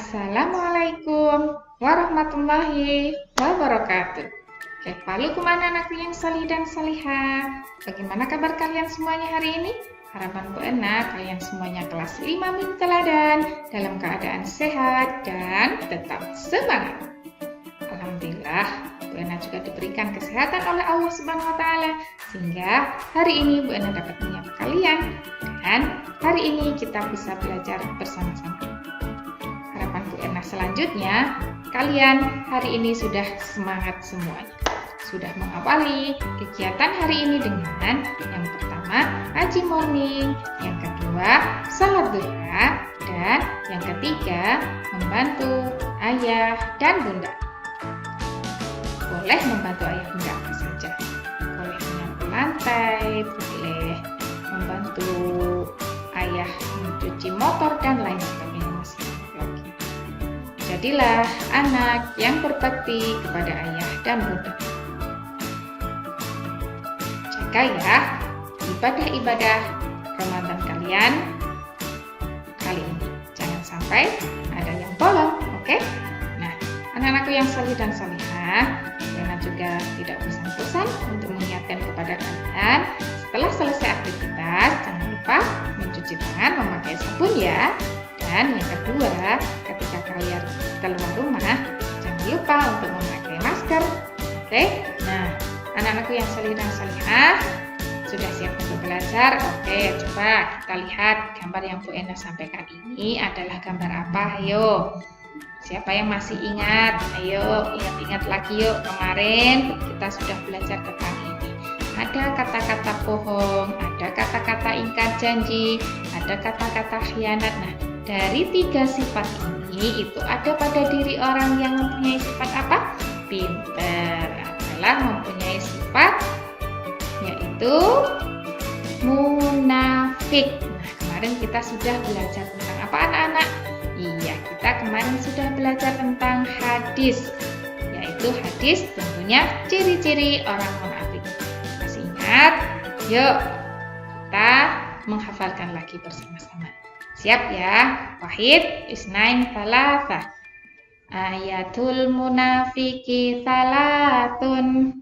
Assalamualaikum warahmatullahi wabarakatuh. Kembali kemana anakku yang salih dan salihah? Bagaimana kabar kalian semuanya hari ini? Harapanku enak, kalian semuanya kelas 5 min teladan dalam keadaan sehat dan tetap semangat. Alhamdulillah, Bu Ena juga diberikan kesehatan oleh Allah Subhanahu wa Ta'ala, sehingga hari ini Bu Ena dapat menyapa kalian, dan hari ini kita bisa belajar bersama-sama. Harapan Bu Ena selanjutnya, kalian hari ini sudah semangat semuanya. Sudah mengawali kegiatan hari ini dengan yang pertama, ngaji morning, yang kedua, salat duha, dan yang ketiga, membantu ayah dan bunda. Boleh membantu ayah bunda apa saja. Boleh menyapu lantai, boleh membantu ayah mencuci motor, dan lain sebagainya. Masih lagi. Jadilah anak yang berbakti kepada ayah dan bunda. Jaga ya ibadah-ibadah Ramadan kalian kali ini. Jangan sampai ada yang bolong, oke? Nah, anak-anakku yang salih dan salihah, Ena juga tidak bosan-bosan untuk mengingatkan kepada kalian, setelah selesai aktivitas, jangan lupa mencuci tangan memakai sabun ya. Dan yang kedua, ketika kalian keluar rumah, jangan lupa untuk memakai masker. Oke? Nah, anak-anakku yang salih dan salihah, sudah siap untuk belajar? Oke, coba kita lihat gambar yang Bu Ena sampaikan ini adalah gambar apa? Ayo, siapa yang masih ingat? Ayo, ingat-ingat lagi yuk. Kemarin kita sudah belajar tentang ini. Ada kata-kata bohong, ada kata-kata ingkar janji, ada kata-kata khianat. Nah, dari 3 sifat ini itu ada pada diri orang yang mempunyai sifat apa? Pintar, adalah mempunyai sifat yaitu munafik. Nah, kemarin kita sudah belajar tentang apa anak-anak? Iya, kita kemarin sudah belajar tentang hadis, yaitu hadis tentunya ciri-ciri orang munafik. Masih ingat? Yuk, kita menghafalkan lagi bersama-sama. Siap ya? Wahid, isnain, thalatha. Ayatul munafiki thalatun.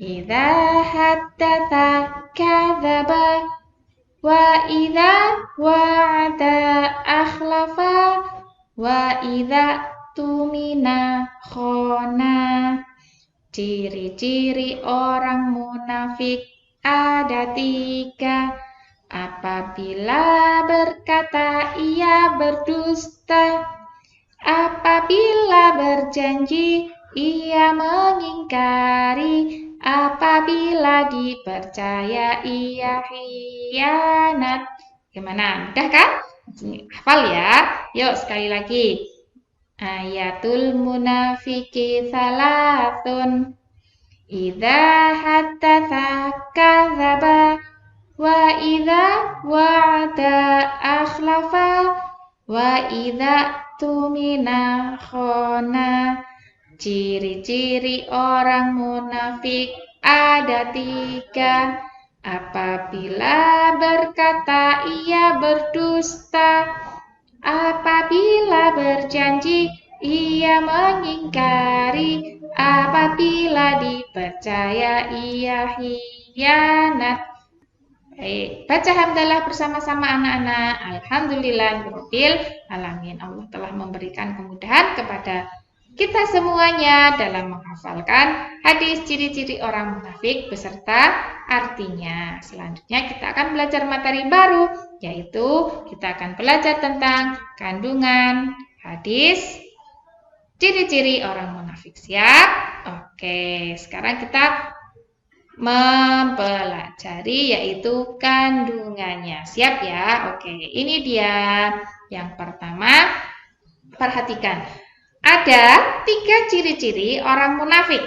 Idza haddatsa kadzaba wa idza wa'ada akhlafa wa idza tumina khana. Ciri-ciri orang munafik ada 3. Apabila berkata ia berdusta, apabila berjanji ia mengingkari, apabila dipercaya ia khianat. Gimana? Mudah kan? Hafal ya. Yuk sekali lagi. Ayatul munafiki salatun. Idza haddatsa kadzaba wa idza wa'ada akhlafa wa idza tumina khana. Ciri-ciri orang munafik ada 3. Apabila berkata ia berdusta, apabila berjanji ia mengingkari, apabila dipercaya ia khianat. Baik, baca hamdalah bersama-sama anak-anak. Alhamdulillahirabbil alamin. Allah telah memberikan kemudahan kepada kita semuanya dalam menghafalkan hadis ciri-ciri orang munafik beserta artinya. Selanjutnya kita akan belajar materi baru, yaitu kita akan belajar tentang kandungan hadis ciri-ciri orang munafik. Siap? Oke, sekarang kita mempelajari yaitu kandungannya. Siap ya? Oke, ini dia. Yang pertama, perhatikan. Ada 3 ciri-ciri orang munafik.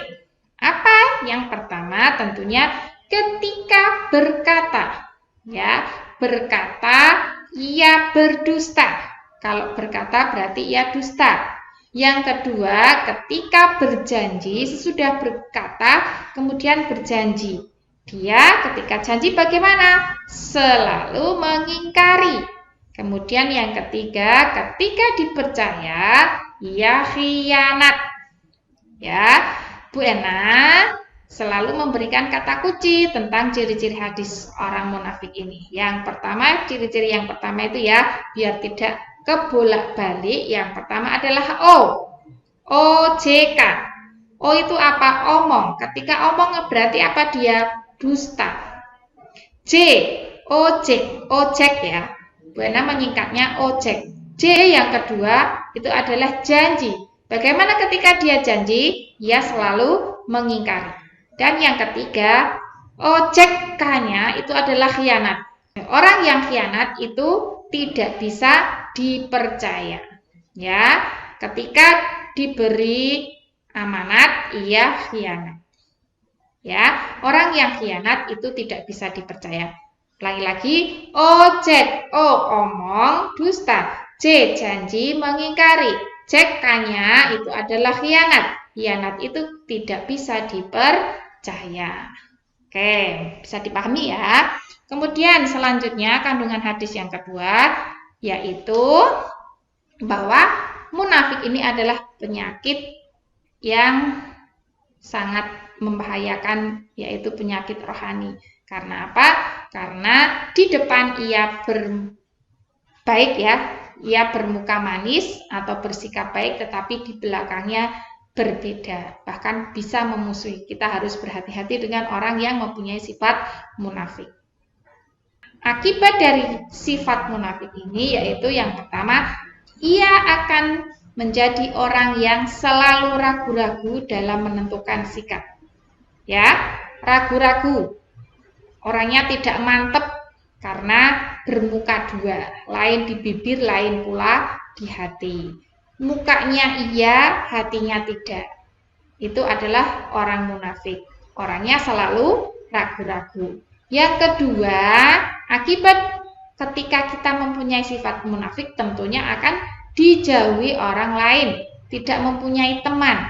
Apa? Yang pertama tentunya ketika berkata. Ya, berkata ia berdusta. Kalau berkata berarti ia dusta. Yang kedua, ketika berjanji, sesudah berkata kemudian berjanji. Dia ketika janji bagaimana? Selalu mengingkari. Kemudian yang ketiga, ketika dipercaya, ia khianat. Ya, Bu Ena selalu memberikan kata kunci tentang ciri-ciri hadis orang munafik ini. Yang pertama, ciri-ciri yang pertama itu ya, biar tidak kebolak-balik. Yang pertama adalah O. OJK. O itu apa? Omong. Ketika omong berarti apa dia? Dusta. J. Ojek ya. Bu Ena menyingkatnya ojek. J yang kedua itu adalah janji. Bagaimana ketika dia janji? Ia selalu mengingkari. Dan yang ketiga, OJK-nya itu adalah khianat. Orang yang khianat itu tidak bisa dipercaya. Ya, ketika diberi amanat, ia khianat. Ya, orang yang khianat itu tidak bisa dipercaya. Lagi-lagi, ojek, O omong, dusta, J janji, mengingkari, J-nya itu adalah khianat. Khianat itu tidak bisa dipercaya. Oke, bisa dipahami ya. Kemudian selanjutnya kandungan hadis yang kedua, yaitu bahwa munafik ini adalah penyakit yang sangat membahayakan, yaitu penyakit rohani. Karena apa? Karena di depan ia baik ya, ia bermuka manis atau bersikap baik, tetapi di belakangnya berbeda, bahkan bisa memusuhi. Kita harus berhati-hati dengan orang yang mempunyai sifat munafik. Akibat dari sifat munafik ini yaitu yang pertama, ia akan menjadi orang yang selalu ragu-ragu dalam menentukan sikap. Ya, ragu-ragu. Orangnya tidak mantep karena bermuka dua, lain di bibir, lain pula di hati. Mukanya iya, hatinya tidak. Itu adalah orang munafik. Orangnya selalu ragu-ragu. Yang kedua, akibat ketika kita mempunyai sifat munafik, tentunya akan dijauhi orang lain, tidak mempunyai teman.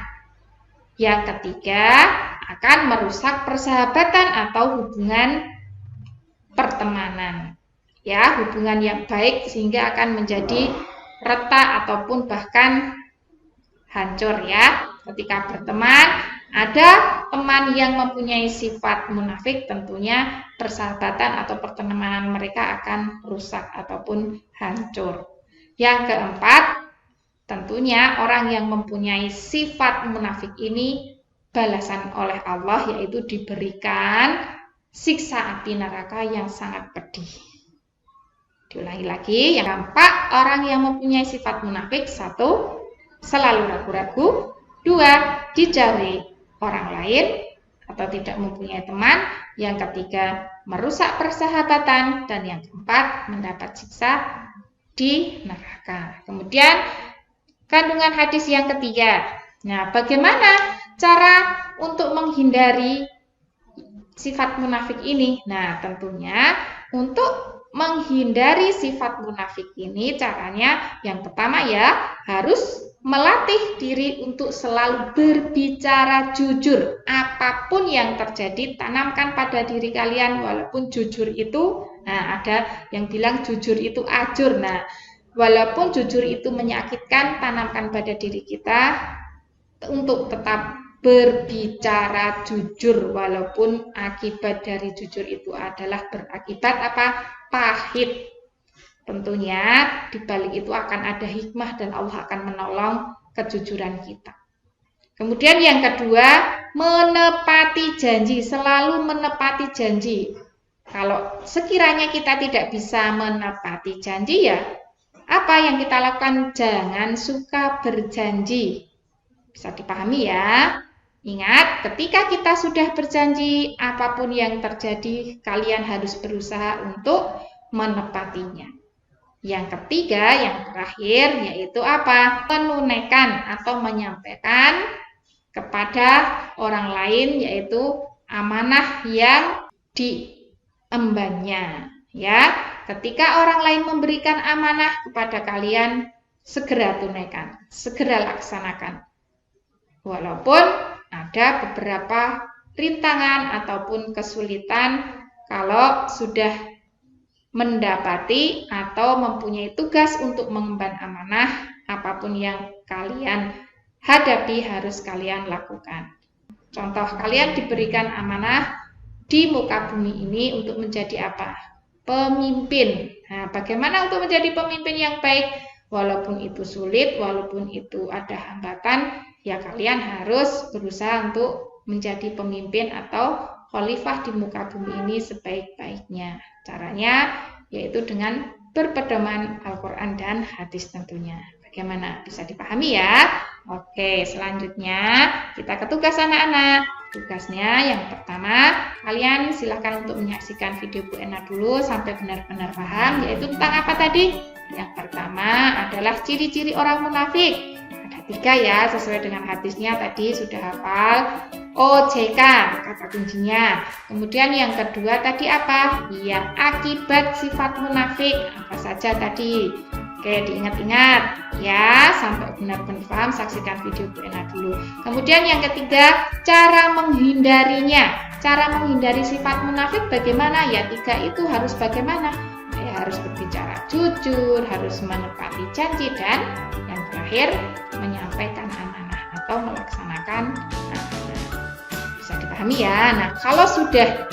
Yang ketiga, akan merusak persahabatan atau hubungan pertemanan. Ya, hubungan yang baik sehingga akan menjadi retak ataupun bahkan hancur ya. Ketika berteman, ada teman yang mempunyai sifat munafik, tentunya persahabatan atau pertemanan mereka akan rusak ataupun hancur. Yang keempat, tentunya orang yang mempunyai sifat munafik ini balasan oleh Allah, yaitu diberikan siksa api neraka yang sangat pedih. Diulangi lagi, yang keempat, orang yang mempunyai sifat munafik, satu, selalu ragu-ragu, dua, dijauhi orang lain atau tidak mempunyai teman, yang ketiga, merusak persahabatan, dan yang keempat, mendapat siksa di neraka. Kemudian, kandungan hadis yang ketiga. Nah, bagaimana cara untuk menghindari sifat munafik ini? Nah, tentunya untuk menghindari sifat munafik ini caranya yang pertama ya harus melatih diri untuk selalu berbicara jujur. Apapun yang terjadi, tanamkan pada diri kalian walaupun jujur itu, nah ada yang bilang jujur itu ajur. Nah, walaupun jujur itu menyakitkan, tanamkan pada diri kita untuk tetap berbicara jujur, walaupun akibat dari jujur itu adalah berakibat apa? Pahit. Tentunya di balik itu akan ada hikmah dan Allah akan menolong kejujuran kita. Kemudian yang kedua, menepati janji, selalu menepati janji. Kalau sekiranya kita tidak bisa menepati janji ya, apa yang kita lakukan? Jangan suka berjanji. Bisa dipahami ya? Ingat, ketika kita sudah berjanji, apapun yang terjadi, kalian harus berusaha untuk menepatinya. Yang ketiga, yang terakhir, yaitu apa? Menunaikan atau menyampaikan kepada orang lain, yaitu amanah yang diembannya. Ya, ketika orang lain memberikan amanah kepada kalian, segera tunaikan, segera laksanakan. Walaupun ada beberapa rintangan ataupun kesulitan kalau sudah mendapati atau mempunyai tugas untuk mengemban amanah, apapun yang kalian hadapi harus kalian lakukan. Contoh, kalian diberikan amanah di muka bumi ini untuk menjadi apa? Pemimpin. Nah, bagaimana untuk menjadi pemimpin yang baik? Walaupun itu sulit, walaupun itu ada hambatan, ya kalian harus berusaha untuk menjadi pemimpin atau khalifah di muka bumi ini sebaik-baiknya. Caranya yaitu dengan berpedoman Al-Quran dan hadis tentunya. Bagaimana? Bisa dipahami ya? Oke, selanjutnya kita ke tugas anak-anak. Tugasnya yang pertama, kalian silakan untuk menyaksikan video Bu Ena dulu sampai benar-benar paham, yaitu tentang apa tadi? Yang pertama adalah ciri-ciri orang munafik. Ada 3 ya, sesuai dengan hadisnya tadi sudah hafal. OJK, kata kuncinya. Kemudian yang kedua tadi apa? Ya, akibat sifat munafik. Apa saja tadi? Oke, diingat-ingat ya, sampai benar-benar paham, saksikan video Bu Ena dulu. Kemudian yang ketiga, cara menghindarinya. Cara menghindari sifat munafik bagaimana? Ya, 3 itu harus bagaimana? Ya, harus berbicara jujur, harus menepati janji, dan yang terakhir, menyampaikan amanah atau melaksanakan amanah. Bisa dipahami ya. Nah, kalau sudah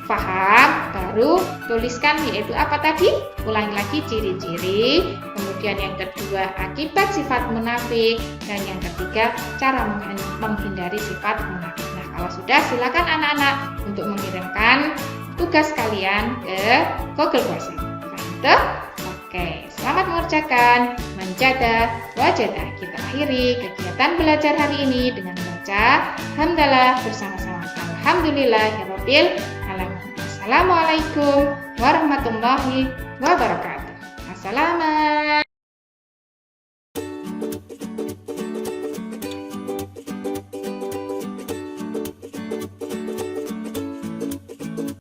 paham, baru tuliskan yaitu apa tadi? Ulangi lagi ciri-ciri, kemudian yang kedua akibat sifat munafik, dan yang ketiga cara menghindari sifat munafik. Nah, kalau sudah, silakan anak-anak untuk mengirimkan tugas kalian ke Google Classroom. Oke, selamat mengerjakan. Menjadah wajadah. Kita akhiri kegiatan belajar hari ini dengan membaca hamdalah bersama-sama. Alhamdulillahirabbil alamin. Assalamualaikum warahmatullahi wabarakatuh. Assalamualaikum.